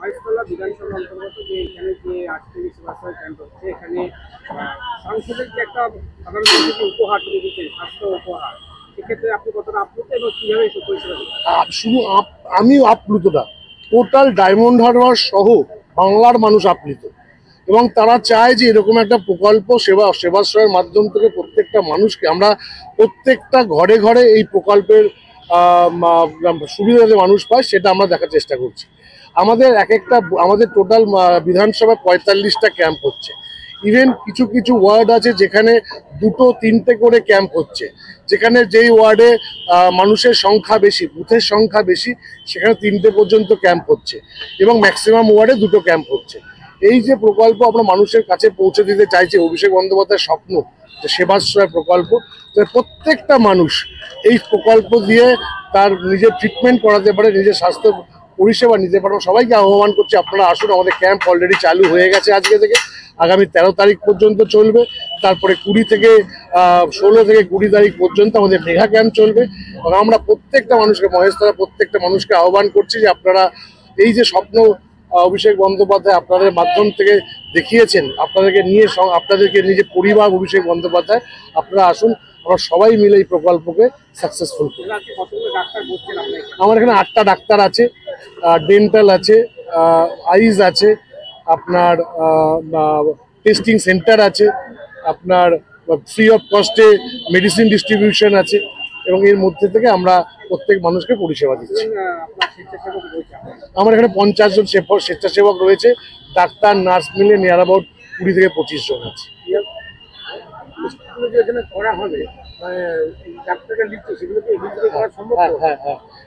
মহেশতলা বিধানসভা অন্তর্গত যে এখানে যে আজকে সেবাশ্রয় ক্যাম্প হচ্ছে, এখানে সাংসদের যে একটা সাধারণ যে উপহার তুলে দিচ্ছেন, স্বাস্থ্য উপহার, সেক্ষেত্রে আপনি কতটা আপ্লুত এবং কিভাবে এই পরিষেবা দিচ্ছেন? শুধু আমি আপ্লুত না, টোটাল ডায়মন্ড হারবার সহ বাংলার মানুষ আপ্লুত। এবং তারা চায় যে এরকম একটা প্রকল্প সেবাশ্রয়ের মাধ্যম থেকে প্রত্যেকটা মানুষকে আমরা প্রত্যেকটা ঘরে ঘরে এই প্রকল্পের সুবিধা যাতে মানুষ পায় সেটা আমরা দেখার চেষ্টা করছি। আমাদের টোটাল বিধানসভায় 45টা ক্যাম্প হচ্ছে। ইভেন কিছু কিছু ওয়ার্ড আছে যেখানে 2-3টে করে ক্যাম্প হচ্ছে, যেখানে যেই ওয়ার্ডে মানুষের সংখ্যা বেশি, বুথের সংখ্যা বেশি, সেখানে 3টে পর্যন্ত ক্যাম্প হচ্ছে এবং ম্যাক্সিমাম ওয়ার্ডে 2টো ক্যাম্প হচ্ছে। এই যে প্রকল্প আমরা মানুষের কাছে পৌঁছে দিতে চাইছি, অভিষেক বন্দ্যোপাধ্যায়ের স্বপ্ন যে সেবাশ্রয় প্রকল্প, প্রত্যেকটা মানুষ এই প্রকল্প দিয়ে তার নিজের ট্রিটমেন্ট করাতে পারে, নিজের স্বাস্থ্য পরিষেবা নিতে পারে। সবাইকে আহ্বান করছি, আপনারা আসুন। আমাদের ক্যাম্প অলরেডি চালু হয়ে গেছে আজকে থেকে, আগামী 13 তারিখ পর্যন্ত চলবে। তারপরে 16 থেকে 20 তারিখ পর্যন্ত আমাদের মেগা ক্যাম্প চলবে। এবং আমরা প্রত্যেকটা মানুষকে, মহেশতলা প্রত্যেকটা মানুষকে আহ্বান করছি যে আপনারা এই যে স্বপ্ন অভিষেক বন্দ্যোপাধ্যায় আপনাদের মাধ্যম থেকে দেখিয়েছেন, আপনাদেরকে নিজে পরিবার অভিষেক বন্দ্যোপাধ্যায়, আপনারা আসুন, আমরা সবাই মিলে এই প্রকল্পকে সাকসেসফুল করি। আমার এখানে 8টা ডাক্তার আছে, ডেন্টাল আছে, আইজ আছে, আপনার টেস্টিং সেন্টার আছে, আপনার ফ্রি অফ কস্টে মেডিসিন ডিস্ট্রিবিউশন আছে এবং এর মধ্যে থেকে আমরা প্রত্যেক মানুষকে পরিষেবা দিচ্ছি। আমার এখানে 50 জন স্বেচ্ছাসেবক রয়েছে, ডাক্তার নার্স মিলে নিয়ার অ্যাবাউট 20 থেকে 25 জন আছে।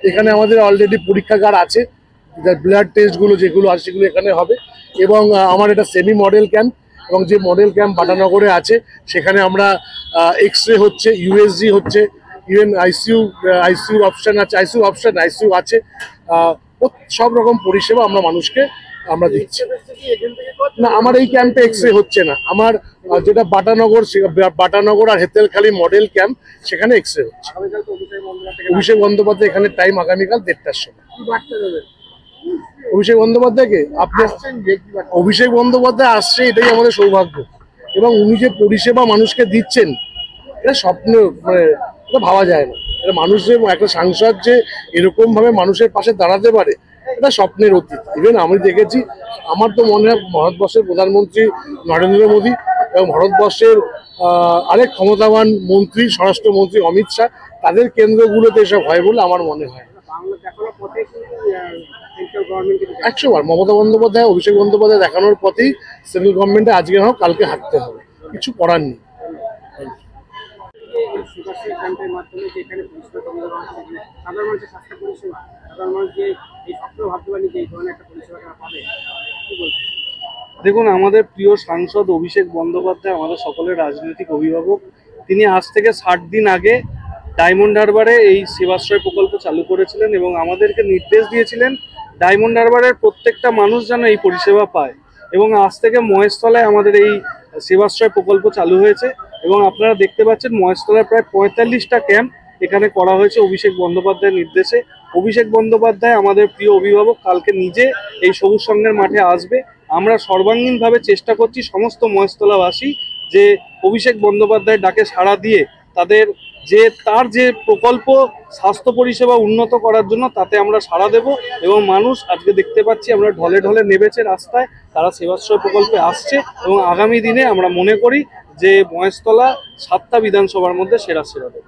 এখানে আমাদের অলরেডি পরীক্ষাগার আছে, ব্লাড টেস্টগুলো যেগুলো আছে সেগুলো এখানে হবে। এবং আমার এটা সেমি মডেল ক্যাম্প, এবং যে মডেল ক্যাম্প বাটানগরে আছে সেখানে আমরা এক্স-রে হচ্ছে, ইউএসজি হচ্ছে, ইভেন আইসিউর অপশন আছে, সব রকম পরিষেবা আমরা মানুষকে আমরা দিচ্ছি। না, আমার এই ক্যাম্পে এক্স-রে হচ্ছে না, আমার যেটা বাটানগর আর হেতেলখালি মডেল ক্যাম্প, সেখানে এক্স-রে হচ্ছে। অভিষেক বন্দ্যোপাধ্যায় এখানে টাইম আগামীকাল 1:30টার সময়। অভিষেক বন্দ্যোপাধ্যায়কে অভিষেক বন্দ্যোপাধ্যায় আসছে, এটাই আমাদের সৌভাগ্য। এবং উনি যে পরিষেবা মানুষকে দিচ্ছেন, এটা স্বপ্ন, মানে এটা ভাবা যায় না। এটা মানুষের একটা সাংসদ যে এরকম ভাবে মানুষের পাশে দাঁড়াতে পারে, এটা স্বপ্নের অতীত। ইভেন আমি দেখেছি, আমার তো মনে হয় ভারতবর্ষের প্রধানমন্ত্রী নরেন্দ্র মোদী এবং ভারতবর্ষের আরেক ক্ষমতাবান মন্ত্রী, স্বরাষ্ট্রমন্ত্রী অমিত শাহ, তাদের কেন্দ্রগুলোতে এসব হয় বলে আমার মনে হয়। 100বার মমতা বন্দ্যোপাধ্যায়, অভিষেক বন্দ্যোপাধ্যায় দেখানোর পথেই সেন্ট্রাল গভর্নমেন্টে আজকে হোক কালকে হাঁটতে হবে, কিছু করার নেই। দেখুন, আমাদের প্রিয় সাংসদ অভিষেক বন্দ্যোপাধ্যায় আমাদের সকলের রাজনৈতিক অভিভাবক। তিনি আজ থেকে 60 দিন আগে ডায়মন্ড হারবারে এই সেবাশ্রয় প্রকল্প চালু করেছিলেন এবং আমাদেরকে নির্দেশ দিয়েছিলেন ডায়মন্ড হারবারের প্রত্যেকটা মানুষ যেন এই পরিষেবা পায়। এবং আজ থেকে মহেশতলায় আমাদের এই সেবাশ্রয় প্রকল্প চালু হয়েছে এবং আপনারা দেখতে পাচ্ছেন মহেশতলায় প্রায় 45টা ক্যাম্প এখানে করা হয়েছে অভিষেক বন্দ্যোপাধ্যায়ের নির্দেশে। অভিষেক বন্দ্যোপাধ্যায় আমাদের প্রিয় অভিভাবক কালকে নিজে এই সবুজ সংঘের মাঠে আসবে। আমরা সর্বাঙ্গীনভাবে চেষ্টা করছি সমস্ত মহেশতলাবাসী যে অভিষেক বন্দ্যোপাধ্যায়ের ডাকে সাড়া দিয়ে তার যে প্রকল্প স্বাস্থ্য পরিষেবা উন্নত করার জন্য তাতে আমরা সাড়া দেব। এবং মানুষ আজকে দেখতে পাচ্ছি আমরা ঢলে ঢলে নেমেছে রাস্তায়, তারা সেবাশ্রয় প্রকল্পে আসছে এবং আগামী দিনে আমরা মনে করি যে মহেশতলা 7টা বিধানসভার মধ্যে সেরা দেবে।